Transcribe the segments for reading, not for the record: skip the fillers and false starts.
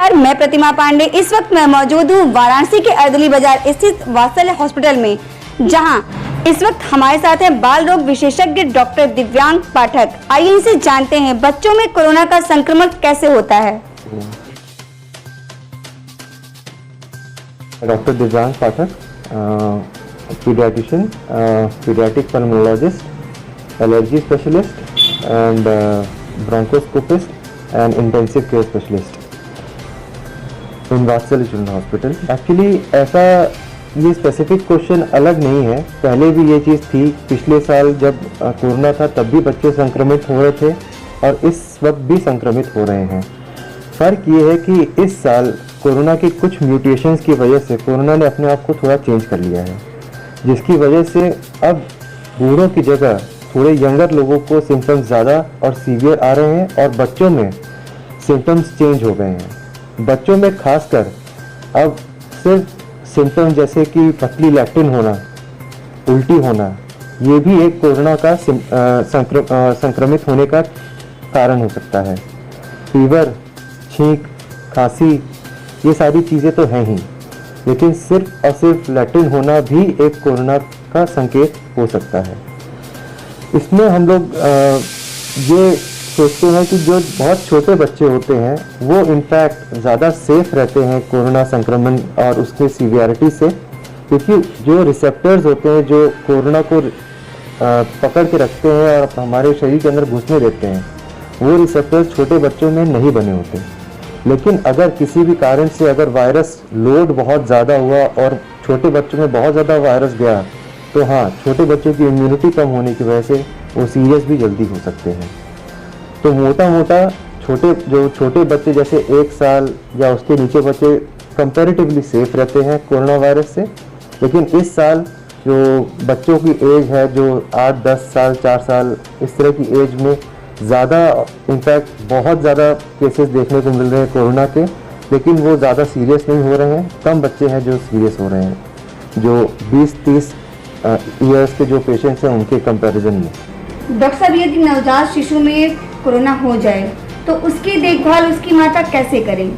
नमस्कार, मैं प्रतिमा पांडे। इस वक्त मैं मौजूद हूँ वाराणसी के अर्दली बाजार स्थित वात्सल्य हॉस्पिटल में, जहां इस वक्त हमारे साथ हैं बाल रोग विशेषज्ञ डॉक्टर दिव्यांग पाठक। आइए इनसे जानते हैं बच्चों में कोरोना का संक्रमण कैसे होता है। Doctor Divyang Pathak, paediatrician, paediatric pulmonologist, allergy specialist and bronchoscopist and intensive care specialist in Vatsalya children hospital. Actually ऐसा ये स्पेसिफिक क्वेश्चन अलग नहीं है, पहले भी ये चीज़ थी। पिछले साल जब कोरोना था तब भी बच्चे संक्रमित हो रहे थे और इस वक्त भी संक्रमित हो रहे हैं। फ़र्क ये है कि इस साल कोरोना की कुछ म्यूटेशंस की वजह से कोरोना ने अपने आप को थोड़ा चेंज कर लिया है, जिसकी वजह से अब बूढ़ों की जगह थोड़े यंगर लोगों को सिम्टम्स ज़्यादा और सीवियर आ रहे हैं और बच्चों में सिम्टम्स चेंज हो गए हैं। बच्चों में खासकर अब सिर्फ सिम्टम जैसे कि पतली लैक्टिन होना, उल्टी होना, ये भी एक कोरोना का संक्रमित होने का कारण हो सकता है। फीवर, छींक, खांसी, ये सारी चीज़ें तो हैं ही, लेकिन सिर्फ और सिर्फ लैक्टिन होना भी एक कोरोना का संकेत हो सकता है। इसमें हम लोग ये सोचते हैं कि जो बहुत छोटे बच्चे होते हैं वो इनफैक्ट ज़्यादा सेफ रहते हैं कोरोना संक्रमण और उसके सीवियरिटी से, क्योंकि जो रिसेप्टर्स होते हैं जो कोरोना को पकड़ के रखते हैं और हमारे शरीर के अंदर घुसने देते हैं, वो रिसेप्टर्स छोटे बच्चों में नहीं बने होते। लेकिन अगर किसी भी कारण से अगर वायरस लोड बहुत ज़्यादा हुआ और छोटे बच्चों में बहुत ज़्यादा वायरस गया, तो हाँ, छोटे बच्चों की इम्यूनिटी कम होने की वजह से वो सीरियस भी जल्दी हो सकते हैं। तो मोटा मोटा छोटे बच्चे जैसे 1 साल या उसके नीचे बच्चे कंपैरेटिवली सेफ रहते हैं कोरोना वायरस से। लेकिन इस साल जो बच्चों की एज है जो 8, 10 साल, 4 साल, इस तरह की एज में ज़्यादा, इनफैक्ट बहुत ज़्यादा केसेस देखने को मिल रहे हैं कोरोना के, लेकिन वो ज़्यादा सीरियस नहीं हो रहे हैं। कम बच्चे हैं जो सीरियस हो रहे हैं, जो 20-30 ईयर्स के जो पेशेंट्स हैं उनके कंपैरिजन में। डॉक्टर साहब, यदि नवजात शिशु में कोरोना हो जाए तो उसकी देखभाल उसकी माता कैसे करें?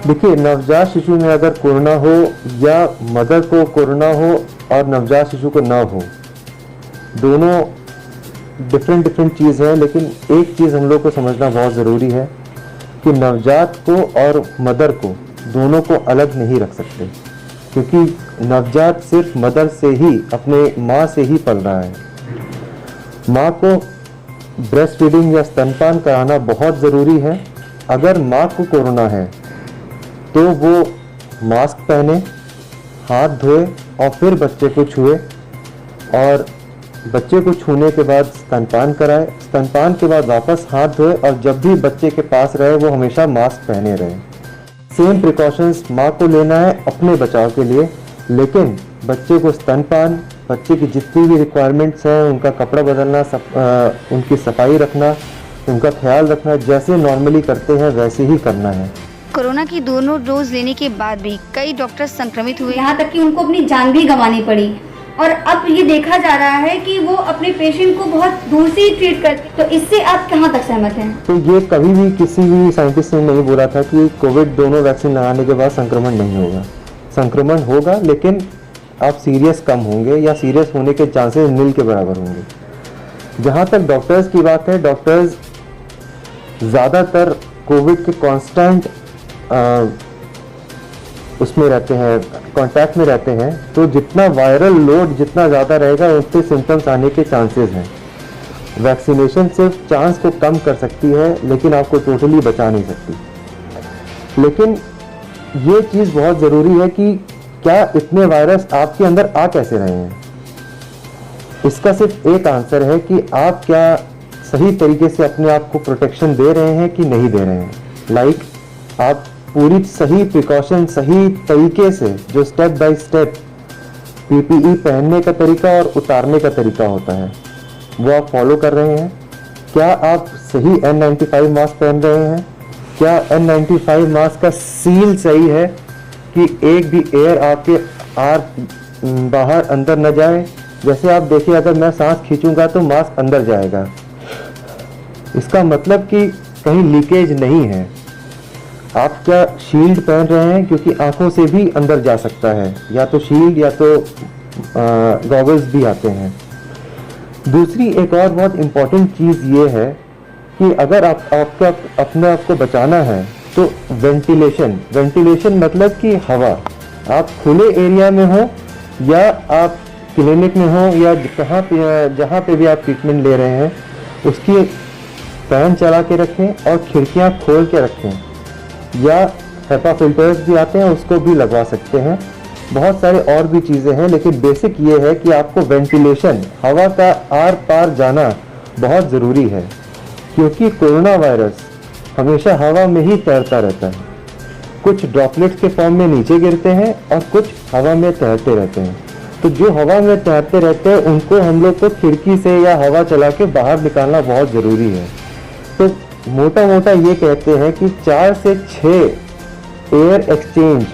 देखिए, नवजात शिशु में अगर कोरोना हो या मदर को कोरोना हो और नवजात शिशु को ना हो, दोनों डिफरेंट चीज़ है। लेकिन एक चीज़ हम लोग को समझना बहुत ज़रूरी है कि नवजात को और मदर को दोनों को अलग नहीं रख सकते, क्योंकि नवजात सिर्फ मदर से ही, अपने माँ से ही पल रहा है। माँ को ब्रेस्ट फीडिंग या स्तनपान कराना बहुत ज़रूरी है। अगर माँ को कोरोना है तो वो मास्क पहने, हाथ धोए और फिर बच्चे को छुए, और बच्चे को छूने के बाद स्तनपान कराए, स्तनपान के बाद वापस हाथ धोए, और जब भी बच्चे के पास रहे वो हमेशा मास्क पहने रहे। सेम प्रिकॉशंस माँ को लेना है अपने बचाव के लिए, लेकिन बच्चे को स्तनपान, बच्चे की जितनी भी रिक्वायरमेंट्स हैं, उनका कपड़ा बदलना, उनकी सफाई रखना, उनका ख्याल रखना, जैसे नॉर्मली करते हैं वैसे ही करना है। कोरोना की दोनों डोज लेने के बाद भी कई डॉक्टर संक्रमित हुए, यहाँ तक कि उनको अपनी जान भी गंवानी पड़ी। और अब ये देखा जा रहा है कि वो अपने पेशेंट को बहुत दूर से ही ट्रीट करते। तो इससे आप कहाँ तक सहमत हैं? तो ये कभी भी किसी भी साइंटिस्ट ने नहीं बोला था कि कोविड दोनों वैक्सीन लगाने के बाद संक्रमण नहीं होगा। संक्रमण होगा, लेकिन आप सीरियस कम होंगे या सीरियस होने के चांसेस नील के बराबर होंगे। जहाँ तक डॉक्टर्स की बात है, डॉक्टर्स ज़्यादातर कोविड के कांस्टेंट उसमें रहते हैं, कांटेक्ट में रहते हैं, तो जितना वायरल लोड जितना ज़्यादा रहेगा उतने सिम्टम्स आने के चांसेस हैं। वैक्सीनेशन सिर्फ चांस को कम कर सकती है, लेकिन आपको टोटली बचा नहीं सकती। लेकिन ये चीज़ बहुत ज़रूरी है कि क्या इतने वायरस आपके अंदर आ कैसे रहे हैं। इसका सिर्फ एक आंसर है कि आप क्या सही तरीके से अपने आप को प्रोटेक्शन दे रहे हैं कि नहीं दे रहे हैं। आप पूरी सही प्रिकॉशन, सही तरीके से, जो स्टेप बाय स्टेप PPE पहनने का तरीका और उतारने का तरीका होता है, वो आप फॉलो कर रहे हैं। क्या आप सही N95 मास्क पहन रहे हैं? क्या N95 मास्क का सील सही है कि एक भी एयर आपके बाहर अंदर न जाए? जैसे आप देखिए, अगर मैं सांस खींचूंगा तो मास्क अंदर जाएगा, इसका मतलब कि कहीं लीकेज नहीं है। आप क्या शील्ड पहन रहे हैं, क्योंकि आंखों से भी अंदर जा सकता है, या तो शील्ड या तो गॉगल्स भी आते हैं। दूसरी एक और बहुत इम्पॉर्टेंट चीज़ ये है कि अगर आपको अपने आप को बचाना है तो वेंटिलेशन मतलब कि हवा, आप खुले एरिया में हो या आप क्लिनिक में हो या जहाँ पे भी आप ट्रीटमेंट ले रहे हैं, उसकी फैन चला के रखें और खिड़कियाँ खोल के रखें, या हेपा फिल्टर्स भी आते हैं उसको भी लगवा सकते हैं। बहुत सारे और भी चीज़ें हैं, लेकिन बेसिक ये है कि आपको वेंटिलेशन, हवा का आर पार जाना बहुत ज़रूरी है, क्योंकि कोरोना वायरस हमेशा हवा में ही तैरता रहता है। कुछ ड्रॉपलेट्स के फॉर्म में नीचे गिरते हैं और कुछ हवा में तैरते रहते हैं। तो जो हवा में तैरते रहते हैं उनको हम लोग को खिड़की से या हवा चला के बाहर निकालना बहुत ज़रूरी है। तो मोटा मोटा ये कहते हैं कि 4 से 6 एयर एक्सचेंज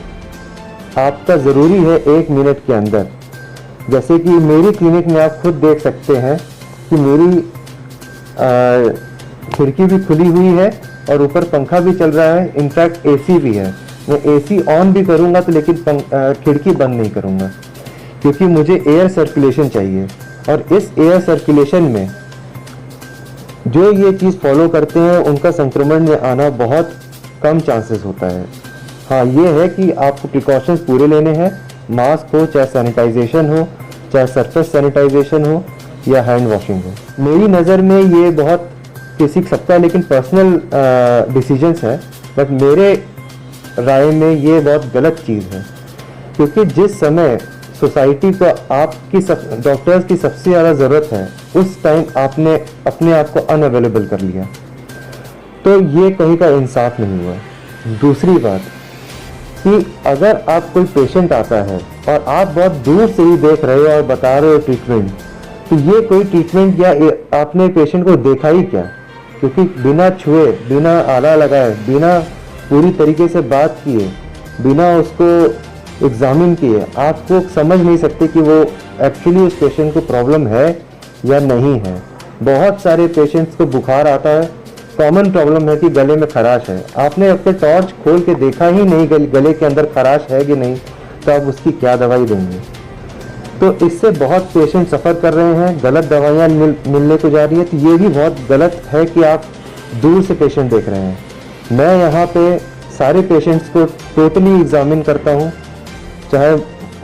आपका ज़रूरी है 1 मिनट के अंदर। जैसे कि मेरी क्लिनिक में आप खुद देख सकते हैं कि मेरी खिड़की भी खुली हुई है और ऊपर पंखा भी चल रहा है, इनफैक्ट एसी भी है। मैं एसी ऑन भी करूँगा तो लेकिन खिड़की बंद नहीं करूँगा, क्योंकि मुझे एयर सर्कुलेशन चाहिए। और इस एयर सर्कुलेशन में जो ये चीज़ फॉलो करते हैं उनका संक्रमण में आना बहुत कम चांसेस होता है। हाँ, ये है कि आपको प्रिकॉशंस पूरे लेने हैं। मास्क हो, चाहे सैनिटाइजेशन हो, चाहे सरफेस सैनिटाइजेशन हो या हैंड वॉशिंग हो। मेरी नज़र में ये बहुत किसी सकता है, लेकिन पर्सनल डिसीजंस है, बट मेरे राय में ये बहुत गलत चीज़ है, क्योंकि जिस समय सोसाइटी को आपकी डॉक्टर्स की सबसे ज़्यादा ज़रूरत है, उस टाइम आपने अपने आप को अनअवेलेबल कर लिया, तो ये कहीं का इंसाफ नहीं हुआ। दूसरी बात कि अगर आप कोई पेशेंट आता है और आप बहुत दूर से ही देख रहे हो और बता रहे हो ट्रीटमेंट, तो ये कोई ट्रीटमेंट या आपने पेशेंट को देखा ही क्या? क्योंकि बिना छुए, बिना आला लगाए, बिना पूरी तरीके से बात किए, बिना उसको एग्जामिन किए, आपको समझ नहीं सकते कि वो एक्चुअली उस पेशेंट को प्रॉब्लम है या नहीं है। बहुत सारे पेशेंट्स को बुखार आता है, कॉमन प्रॉब्लम है कि गले में खराश है। आपने अपने टॉर्च खोल के देखा ही नहीं गले के अंदर खराश है कि नहीं, तो आप उसकी क्या दवाई देंगे? तो इससे बहुत पेशेंट सफ़र कर रहे हैं, गलत दवाइयाँ मिलने को जा रही है। तो ये भी बहुत गलत है कि आप दूर से पेशेंट देख रहे हैं। मैं यहाँ पे सारे पेशेंट्स को टोटली एग्जामिन करता हूँ, चाहे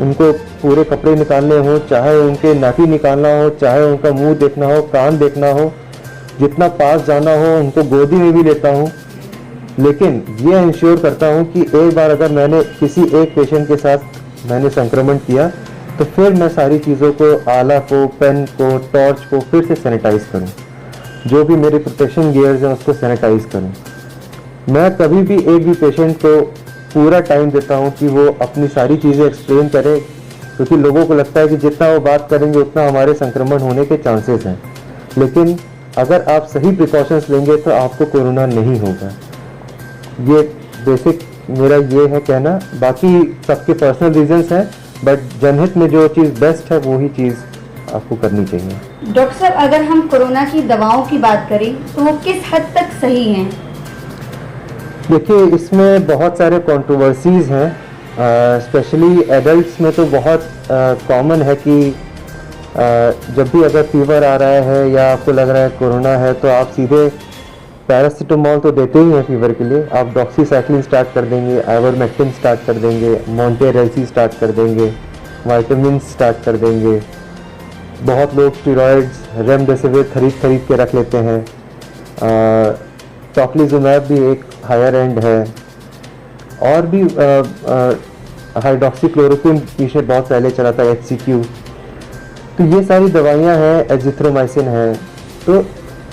उनको पूरे कपड़े निकालने हो, चाहे उनके नाभि निकालना हो, चाहे उनका मुंह देखना हो, कान देखना हो, जितना पास जाना हो उनको गोदी में भी लेता हूँ। लेकिन ये इंश्योर करता हूँ कि एक बार अगर मैंने किसी एक पेशेंट के साथ मैंने संक्रमण किया, तो फिर मैं सारी चीज़ों को, आला को, पेन को, टॉर्च को फिर से सैनिटाइज करूँ, जो भी मेरे प्रोटेक्शन गियर्स हैं उसको सैनिटाइज करूँ। मैं कभी भी एक भी पेशेंट को पूरा टाइम देता हूँ कि वो अपनी सारी चीज़ें एक्सप्लेन करें, क्योंकि लोगों को लगता है कि जितना वो बात करेंगे उतना हमारे संक्रमण होने के चांसेस हैं। लेकिन अगर आप सही प्रिकॉशंस लेंगे तो आपको कोरोना नहीं होगा। ये बेसिक मेरा ये है कहना। बाकी सबके पर्सनल रीजंस हैं, बट जनहित में जो चीज़ बेस्ट है वो ही चीज़ आपको करनी चाहिए। डॉक्टर साहब, अगर हम कोरोना की दवाओं की बात करें तो वो किस हद तक सही हैं? देखिए, इसमें बहुत सारे कंट्रोवर्सीज हैं, स्पेशली एडल्ट्स में तो बहुत कॉमन है कि जब भी अगर फीवर आ रहा है या आपको लग रहा है कोरोना है, तो आप सीधे पैरासीटामोल तो देते ही हैं फीवर के लिए, आप डॉक्सीसाइक्लिन स्टार्ट कर देंगे, आइवरमेक्टिन स्टार्ट कर देंगे, मोंटेरेल्सी स्टार्ट कर देंगे, वाइटामिन स्टार्ट कर देंगे। बहुत लोग स्टेरॉइड्स, रेमडेसिविर खरीद के रख लेते हैं। टोक्लिजुमैब भी एक हायर एंड है, और भी हाइड्रोक्सीक्लोरोक्विन पीछे बहुत पहले चला था, HCQ। तो ये सारी दवाइयाँ हैं, एजिथ्रोमाइसिन है। तो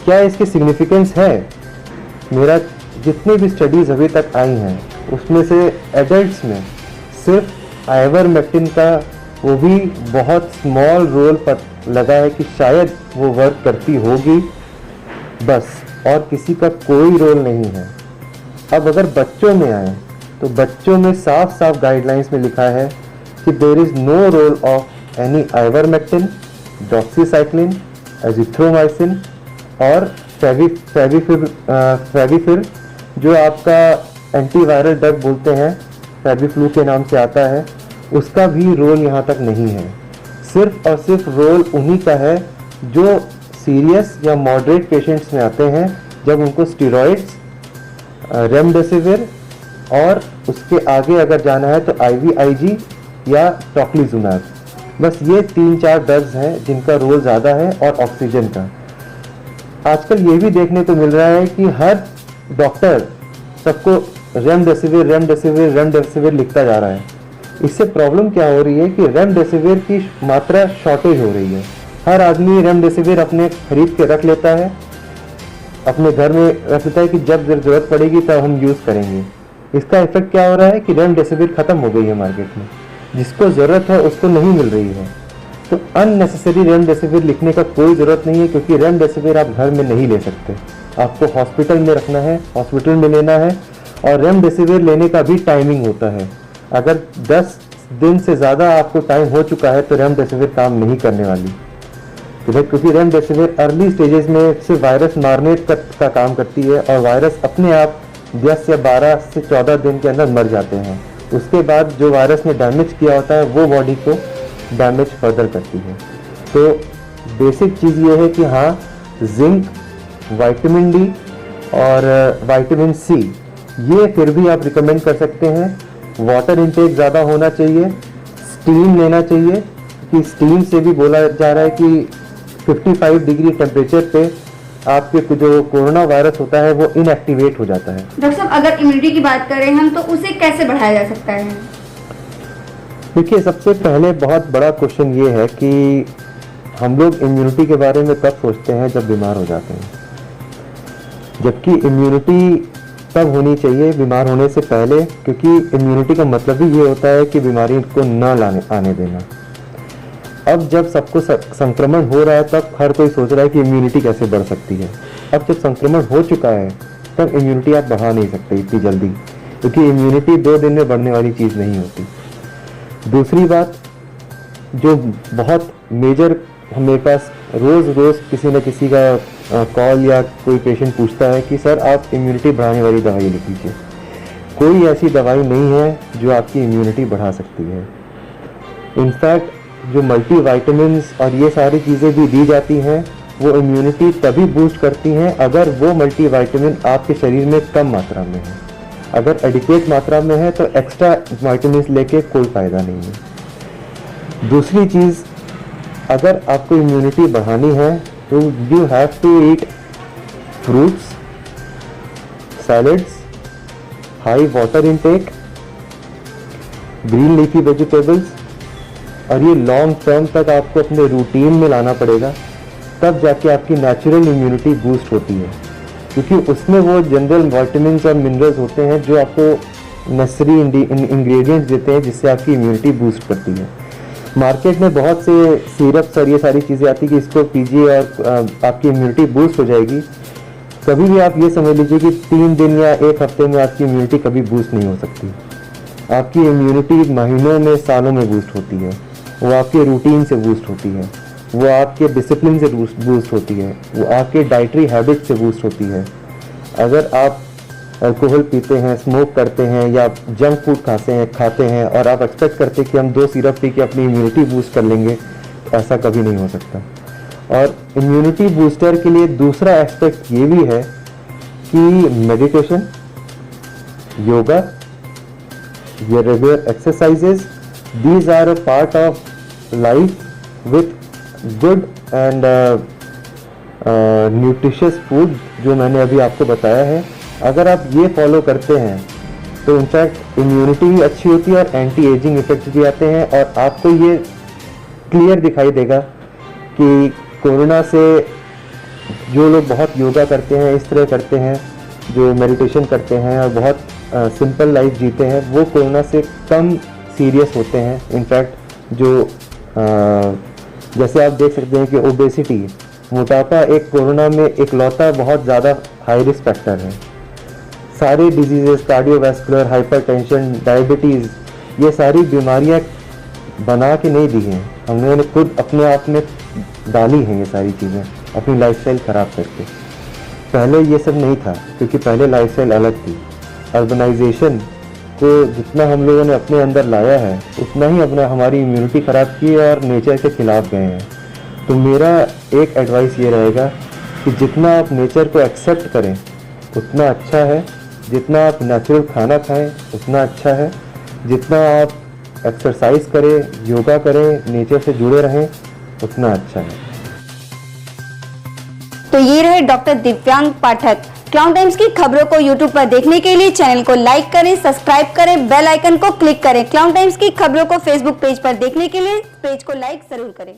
क्या इसकी सिग्निफिकेंस है? मेरा जितनी भी स्टडीज़ अभी तक आई हैं उसमें से एडल्ट्स में सिर्फ आइवरमेक्टिन का वो भी बहुत स्मॉल रोल पर लगा है कि शायद वो वर्क करती होगी बस, और किसी का कोई रोल नहीं है। अब अगर बच्चों में आए तो बच्चों में साफ साफ गाइडलाइंस में लिखा है कि there is no role of any ivermectin, doxycycline, azithromycin और फेविफिर जो आपका एंटीवायरल ड्रग बोलते हैं, फेविफ्लू के नाम से आता है, उसका भी रोल यहाँ तक नहीं है। सिर्फ और सिर्फ रोल उन्हीं का है जो सीरियस या मॉडरेट पेशेंट्स में आते हैं, जब उनको स्टेरॉइड्स, रेमडेसिविर और उसके आगे अगर जाना है तो IVIG या टोक्लिजुमैब, बस ये 3-4 ड्रग्स हैं जिनका रोल ज़्यादा है, और ऑक्सीजन का। आजकल ये भी देखने को मिल रहा है कि हर डॉक्टर सबको रेमडेसिविर लिखता जा रहा है। इससे प्रॉब्लम क्या हो रही है कि रेमडेसिविर की मात्रा शॉर्टेज हो रही है। हर आदमी रेमडेसिविर अपने खरीद के रख लेता है, अपने घर में रख लेता है कि जब ज़रूरत पड़ेगी तब हम यूज़ करेंगे। इसका इफेक्ट क्या हो रहा है कि रेमडेसिविर ख़त्म हो गई है मार्केट में, जिसको ज़रूरत है उसको नहीं मिल रही है। तो अननेसेसरी रेमडेसिविर लिखने का कोई ज़रूरत नहीं है, क्योंकि रेमडेसिविर आप घर में नहीं ले सकते, आपको हॉस्पिटल में रखना है, हॉस्पिटल में लेना है। और रेमडेसिविर लेने का भी टाइमिंग होता है। अगर 10 दिन से ज़्यादा आपको टाइम हो चुका है तो रेमडेसिविर काम नहीं करने वाली, क्योंकि रेमडेसिविर अर्ली स्टेजेस में सिर्फ वायरस मारने का काम करती है, और वायरस अपने आप 10 या 12 से 14 दिन के अंदर मर जाते हैं। उसके बाद जो वायरस ने डैमेज किया होता है वो बॉडी को डैमेज फर्दर करती है। तो बेसिक चीज़ ये है कि हाँ, जिंक, विटामिन डी और विटामिन सी ये फिर भी आप रिकमेंड कर सकते हैं। वाटर इंटेक ज़्यादा होना चाहिए, स्टीम लेना चाहिए, कि स्टीम से भी बोला जा रहा है कि 55 डिग्री टेम्परेचर पे आपके जो कोरोना वायरस होता है वो इनएक्टिवेट हो जाता है। डॉक्टर साहब, अगर इम्यूनिटी की बात करें हम तो उसे कैसे बढ़ाया जा सकता है? देखिए, सबसे पहले बहुत बड़ा क्वेश्चन ये है कि हम लोग इम्यूनिटी के बारे में कब सोचते हैं, जब बीमार हो जाते हैं। जबकि इम्यूनिटी तब होनी चाहिए बीमार होने से पहले, क्योंकि इम्यूनिटी का मतलब ही ये होता है कि बीमारी को न आने देना। अब जब सबको संक्रमण हो रहा है तब हर कोई सोच रहा है कि इम्यूनिटी कैसे बढ़ सकती है। अब जब संक्रमण हो चुका है तब इम्यूनिटी आप बढ़ा नहीं सकते इतनी जल्दी, क्योंकि इम्यूनिटी 2 दिन में बढ़ने वाली चीज़ नहीं होती। दूसरी बात जो बहुत मेजर, हमारे पास रोज़ किसी न किसी का कॉल या कोई पेशेंट पूछता है कि सर आप इम्यूनिटी बढ़ाने वाली दवाई लिख लीजिए। कोई ऐसी दवाई नहीं है जो आपकी इम्यूनिटी बढ़ा सकती है। इनफैक्ट जो मल्टी वाइटामिन्स और ये सारी चीज़ें भी दी जाती हैं वो इम्यूनिटी तभी बूस्ट करती हैं अगर वो मल्टी वाइटामिन आपके शरीर में कम मात्रा में है। अगर एडिक्वेट मात्रा में है तो एक्स्ट्रा वाइटामिन्स लेके कोई फ़ायदा नहीं है। दूसरी चीज़, अगर आपको इम्यूनिटी बढ़ानी है तो you have to eat fruits, salads, high water intake, green leafy vegetables, और ये लॉन्ग टर्म तक आपको अपने रूटीन में लाना पड़ेगा, तब जाके आपकी नेचुरल इम्यूनिटी बूस्ट होती है। क्योंकि उसमें वो जनरल विटामिन्स और मिनरल्स होते हैं जो आपको नेसेसरी इंग्रेडिएंट्स देते हैं जिससे आपकी इम्यूनिटी बूस्ट करती है। मार्केट में बहुत से सिरप्स और ये सारी चीज़ें आती कि इसको पीजिए और आपकी इम्यूनिटी बूस्ट हो जाएगी। कभी भी आप ये समझ लीजिए कि 3 दिन या 1 हफ्ते में आपकी इम्यूनिटी कभी बूस्ट नहीं हो सकती। आपकी इम्यूनिटी महीनों में, सालों में बूस्ट होती है। वो आपके रूटीन से बूस्ट होती है, वो आपके डिसिप्लिन से बूस्ट होती है, वो आपके डाइटरी हैबिट से बूस्ट होती है। अगर आप अल्कोहल पीते हैं, स्मोक करते हैं या जंक फूड खाते हैं और आप एक्सपेक्ट करते हैं कि हम 2 सिरप पी के अपनी इम्यूनिटी बूस्ट कर लेंगे, तो ऐसा कभी नहीं हो सकता। और इम्यूनिटी बूस्टर के लिए दूसरा एस्पेक्ट ये भी है कि मेडिटेशन, योगा, ये regular exercises, these are a part of life with good and nutritious food जो मैंने अभी आपको बताया है। अगर आप ये फॉलो करते हैं तो इनफैक्ट इम्यूनिटी भी अच्छी होती है और एंटी एजिंग इफेक्ट्स भी आते हैं, और आपको ये क्लियर दिखाई देगा कि कोरोना से जो लोग बहुत योगा करते हैं, इस तरह करते हैं, जो मेडिटेशन करते हैं और बहुत सिंपल लाइफ जीते हैं, वो कोरोना से कम सीरियस होते हैं। इनफैक्ट जो जैसे आप देख सकते हैं कि ओबेसिटी, मोटापा एक कोरोना में एक लौता बहुत ज़्यादा हाई रिस्क फैक्टर है। सारे डिजीज़ेस, कार्डियोवैस्कुलर, हाइपरटेंशन, डायबिटीज़, ये सारी बीमारियां बना के नहीं दी हैं, हमने खुद अपने आप में डाली हैं ये सारी चीज़ें अपनी लाइफस्टाइल ख़राब करके। पहले ये सब नहीं था, क्योंकि पहले लाइफस्टाइल अलग थी। अर्बनाइजेशन को जितना हम लोगों ने अपने अंदर लाया है उतना ही हमारी इम्यूनिटी ख़राब की है और नेचर के खिलाफ गए हैं। तो मेरा एक एडवाइस ये रहेगा कि जितना आप नेचर को एक्सेप्ट करें उतना अच्छा है, जितना आप नेचुरल खाना खाएं उतना अच्छा है, जितना आप एक्सरसाइज करें, योगा करें, नेचर से जुड़े रहें उतना अच्छा है। तो ये रहे डॉक्टर दिव्यांग पाठक। क्राउन टाइम्स की खबरों को यूट्यूब पर देखने के लिए चैनल को लाइक करें, सब्सक्राइब करें, बेल आइकन को क्लिक करें। क्राउन टाइम्स की खबरों को फेसबुक पेज पर देखने के लिए पेज को लाइक जरूर करें।